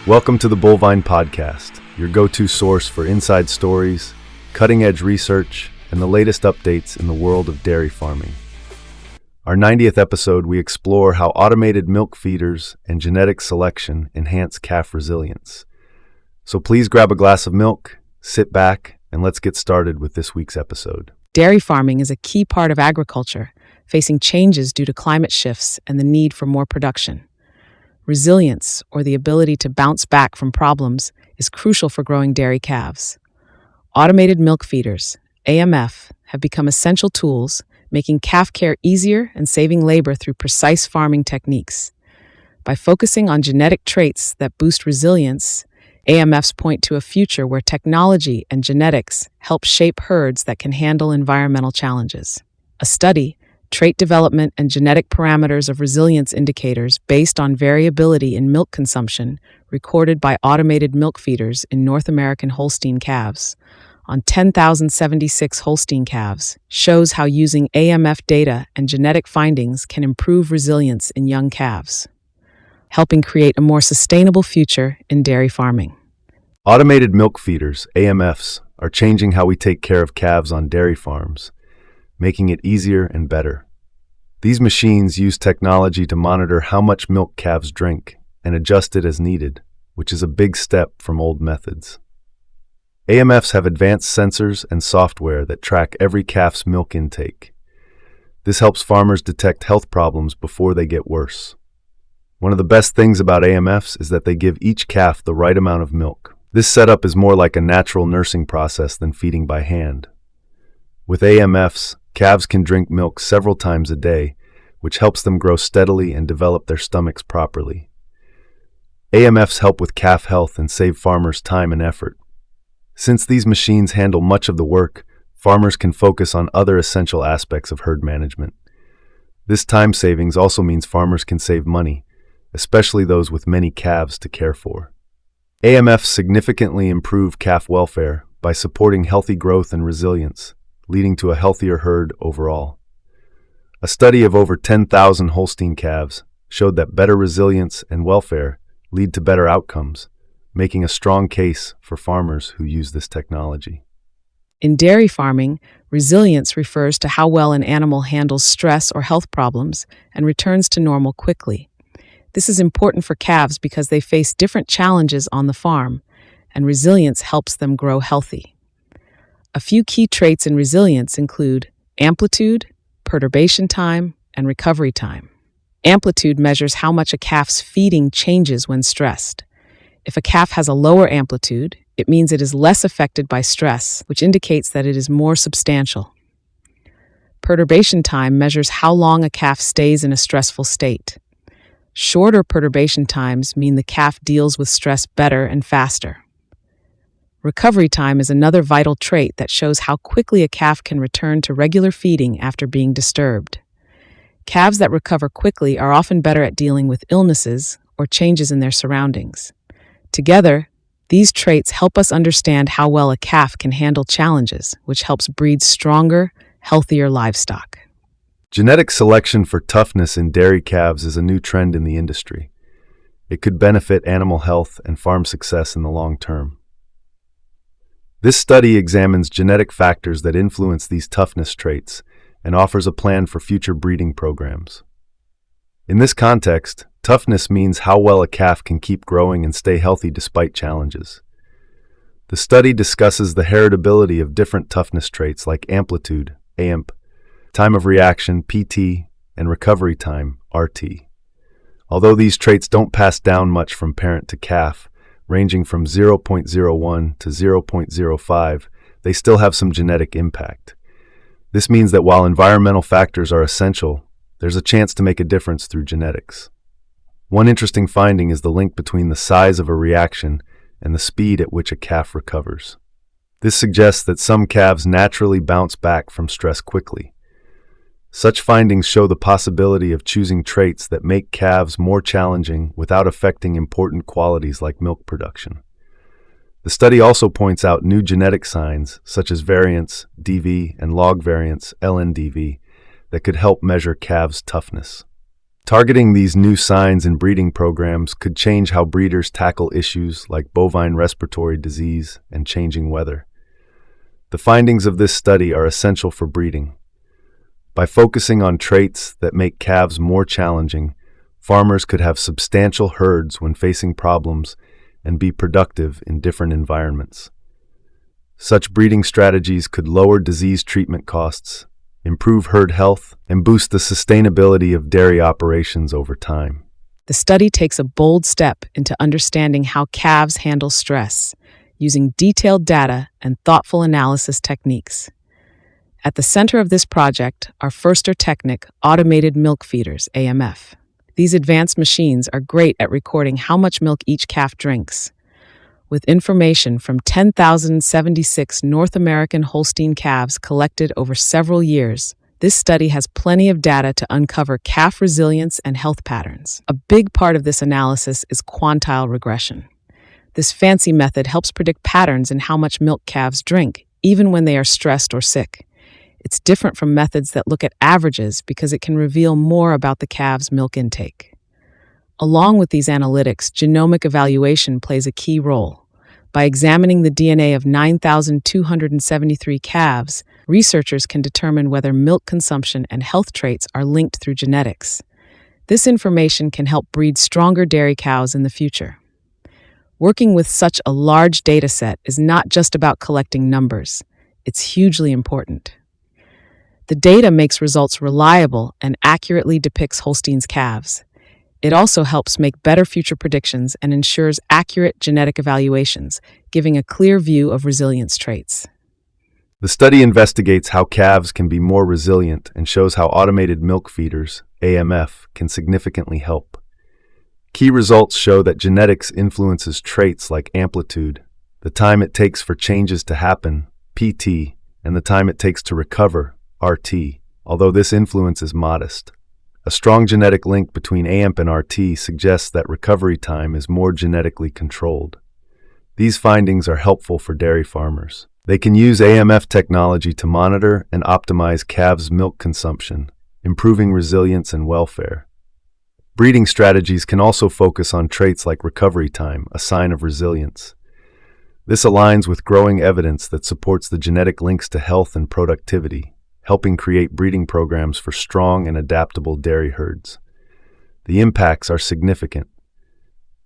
Welcome to the Bovine Podcast, your go-to source for inside stories, cutting-edge research, and the latest updates in the world of dairy farming. Our 90th episode, we explore how automated milk feeders and genetic selection enhance calf resilience. So please grab a glass of milk, sit back, and let's get started with this week's episode. Dairy farming is a key part of agriculture, facing changes due to climate shifts and the need for more production. Resilience, or the ability to bounce back from problems, is crucial for growing dairy calves. Automated milk feeders, AMF, have become essential tools, making calf care easier and saving labor through precise farming techniques. By focusing on genetic traits that boost resilience, AMFs point to a future where technology and genetics help shape herds that can handle environmental challenges. A study, Trait Development and Genetic Parameters of Resilience Indicators Based on Variability in Milk Consumption, recorded by automated milk feeders in North American Holstein calves, on 10,076 Holstein calves, shows how using AMF data and genetic findings can improve resilience in young calves, helping create a more sustainable future in dairy farming. Automated milk feeders, AMFs, are changing how we take care of calves on dairy farms, making it easier and better. These machines use technology to monitor how much milk calves drink and adjust it as needed, which is a big step from old methods. AMFs have advanced sensors and software that track every calf's milk intake. This helps farmers detect health problems before they get worse. One of the best things about AMFs is that they give each calf the right amount of milk. This setup is more like a natural nursing process than feeding by hand. With AMFs, calves can drink milk several times a day, which helps them grow steadily and develop their stomachs properly. AMFs help with calf health and save farmers time and effort. Since these machines handle much of the work, farmers can focus on other essential aspects of herd management. This time savings also means farmers can save money, especially those with many calves to care for. AMFs significantly improve calf welfare by supporting healthy growth and resilience, leading to a healthier herd overall. A study of over 10,000 Holstein calves showed that better resilience and welfare lead to better outcomes, making a strong case for farmers who use this technology. In dairy farming, resilience refers to how well an animal handles stress or health problems and returns to normal quickly. This is important for calves because they face different challenges on the farm, and resilience helps them grow healthy. A few key traits in resilience include amplitude, perturbation time, and recovery time. Amplitude measures how much a calf's feeding changes when stressed. If a calf has a lower amplitude, it means it is less affected by stress, which indicates that it is more substantial. Perturbation time measures how long a calf stays in a stressful state. Shorter perturbation times mean the calf deals with stress better and faster. Recovery time is another vital trait that shows how quickly a calf can return to regular feeding after being disturbed. Calves that recover quickly are often better at dealing with illnesses or changes in their surroundings. Together, these traits help us understand how well a calf can handle challenges, which helps breed stronger, healthier livestock. Genetic selection for toughness in dairy calves is a new trend in the industry. It could benefit animal health and farm success in the long term. This study examines genetic factors that influence these toughness traits and offers a plan for future breeding programs. In this context, toughness means how well a calf can keep growing and stay healthy despite challenges. The study discusses the heritability of different toughness traits like amplitude, AMP, time of reaction, PT, and recovery time, RT. Although these traits don't pass down much from parent to calf, ranging from 0.01 to 0.05, they still have some genetic impact. This means that while environmental factors are essential, there's a chance to make a difference through genetics. One interesting finding is the link between the size of a reaction and the speed at which a calf recovers. This suggests that some calves naturally bounce back from stress quickly. Such findings show the possibility of choosing traits that make calves more challenging without affecting important qualities like milk production. The study also points out new genetic signs, such as variants, DV, and log variants, LNDV, that could help measure calves' toughness. Targeting these new signs in breeding programs could change how breeders tackle issues like bovine respiratory disease and changing weather. The findings of this study are essential for breeding. By focusing on traits that make calves more challenging, farmers could have substantial herds when facing problems and be productive in different environments. Such breeding strategies could lower disease treatment costs, improve herd health, and boost the sustainability of dairy operations over time. The study takes a bold step into understanding how calves handle stress, using detailed data and thoughtful analysis techniques. At the center of this project are Förster Technic automated milk feeders, AMF. These advanced machines are great at recording how much milk each calf drinks. With information from 10,076 North American Holstein calves collected over several years, this study has plenty of data to uncover calf resilience and health patterns. A big part of this analysis is quantile regression. This fancy method helps predict patterns in how much milk calves drink, even when they are stressed or sick. It's different from methods that look at averages because it can reveal more about the calf's milk intake. Along with these analytics, genomic evaluation plays a key role. By examining the DNA of 9,273 calves, researchers can determine whether milk consumption and health traits are linked through genetics. This information can help breed stronger dairy cows in the future. Working with such a large data set is not just about collecting numbers. It's hugely important. The data makes results reliable and accurately depicts Holstein's calves. It also helps make better future predictions and ensures accurate genetic evaluations, giving a clear view of resilience traits. The study investigates how calves can be more resilient and shows how automated milk feeders, AMF, can significantly help. Key results show that genetics influences traits like amplitude, the time it takes for changes to happen, PT, and the time it takes to recover, RT, although this influence is modest. A strong genetic link between AMP and RT suggests that recovery time is more genetically controlled. These findings are helpful for dairy farmers. They can use AMF technology to monitor and optimize calves' milk consumption, improving resilience and welfare. Breeding strategies can also focus on traits like recovery time, a sign of resilience. This aligns with growing evidence that supports the genetic links to health and productivity, helping create breeding programs for strong and adaptable dairy herds. The impacts are significant.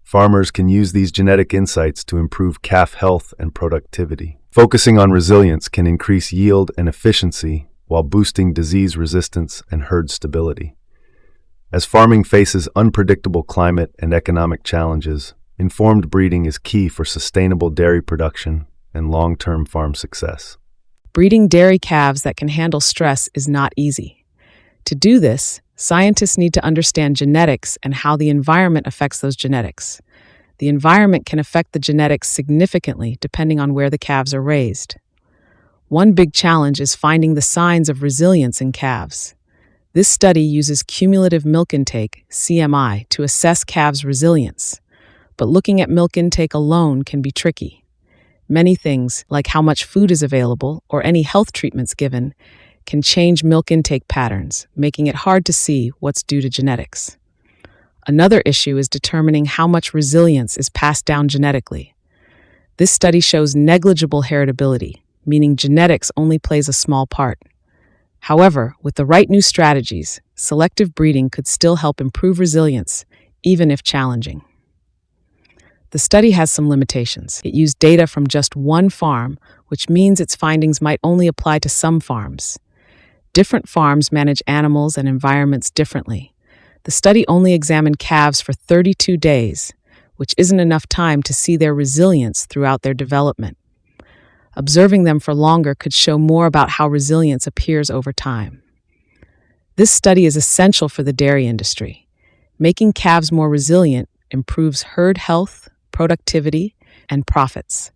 Farmers can use these genetic insights to improve calf health and productivity. Focusing on resilience can increase yield and efficiency while boosting disease resistance and herd stability. As farming faces unpredictable climate and economic challenges, informed breeding is key for sustainable dairy production and long-term farm success. Breeding dairy calves that can handle stress is not easy. To do this, scientists need to understand genetics and how the environment affects those genetics. The environment can affect the genetics significantly depending on where the calves are raised. One big challenge is finding the signs of resilience in calves. This study uses cumulative milk intake, CMI, to assess calves' resilience. But looking at milk intake alone can be tricky. Many things, like how much food is available or any health treatments given, can change milk intake patterns, making it hard to see what's due to genetics. Another issue is determining how much resilience is passed down genetically. This study shows negligible heritability, meaning genetics only plays a small part. However, with the right new strategies, selective breeding could still help improve resilience, even if challenging. The study has some limitations. It used data from just one farm, which means its findings might only apply to some farms. Different farms manage animals and environments differently. The study only examined calves for 32 days, which isn't enough time to see their resilience throughout their development. Observing them for longer could show more about how resilience appears over time. This study is essential for the dairy industry. Making calves more resilient improves herd health, productivity, and profits.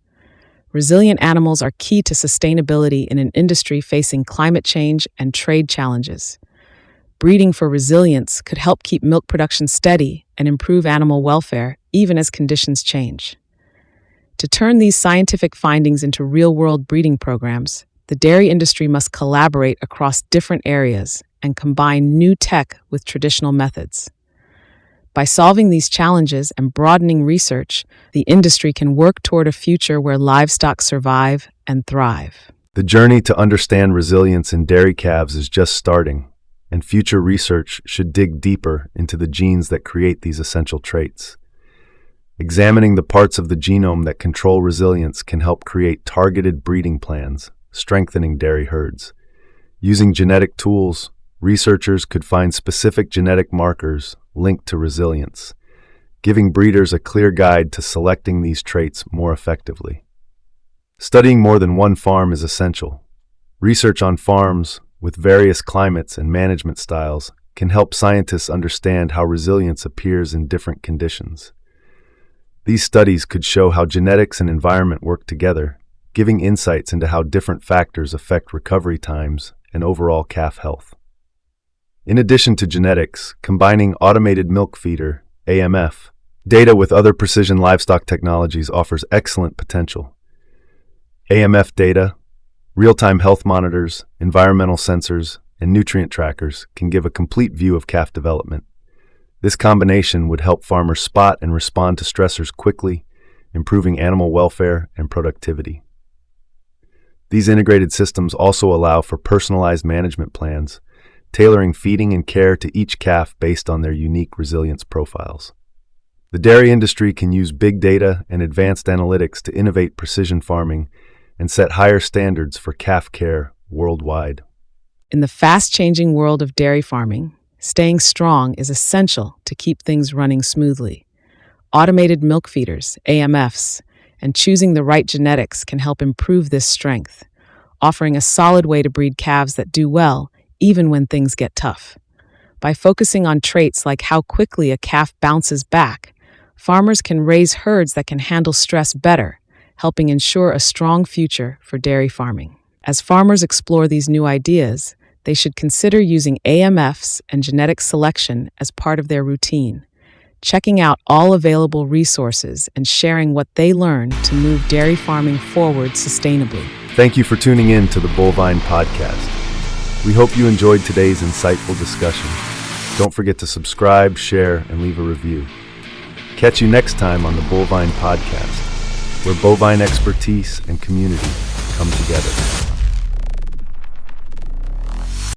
Resilient animals are key to sustainability in an industry facing climate change and trade challenges. Breeding for resilience could help keep milk production steady and improve animal welfare even as conditions change. To turn these scientific findings into real-world breeding programs, the dairy industry must collaborate across different areas and combine new tech with traditional methods. By solving these challenges and broadening research, the industry can work toward a future where livestock survive and thrive. The journey to understand resilience in dairy calves is just starting, and future research should dig deeper into the genes that create these essential traits. Examining the parts of the genome that control resilience can help create targeted breeding plans, strengthening dairy herds. Using genetic tools, researchers could find specific genetic markers linked to resilience, giving breeders a clear guide to selecting these traits more effectively. Studying more than one farm is essential. Research on farms with various climates and management styles can help scientists understand how resilience appears in different conditions. These studies could show how genetics and environment work together, giving insights into how different factors affect recovery times and overall calf health. In addition to genetics, combining automated milk feeder, AMF, data with other precision livestock technologies offers excellent potential. AMF data, real-time health monitors, environmental sensors, and nutrient trackers can give a complete view of calf development. This combination would help farmers spot and respond to stressors quickly, improving animal welfare and productivity. These integrated systems also allow for personalized management plans, tailoring feeding and care to each calf based on their unique resilience profiles. The dairy industry can use big data and advanced analytics to innovate precision farming and set higher standards for calf care worldwide. In the fast-changing world of dairy farming, staying strong is essential to keep things running smoothly. Automated milk feeders, AMFs, and choosing the right genetics can help improve this strength, offering a solid way to breed calves that do well even when things get tough. By focusing on traits like how quickly a calf bounces back, farmers can raise herds that can handle stress better, helping ensure a strong future for dairy farming. As farmers explore these new ideas, they should consider using AMFs and genetic selection as part of their routine, checking out all available resources and sharing what they learn to move dairy farming forward sustainably. Thank you for tuning in to the Bovine Podcast. We hope you enjoyed today's insightful discussion. Don't forget to subscribe, share, and leave a review. Catch you next time on the Bovine Podcast, where bovine expertise and community come together.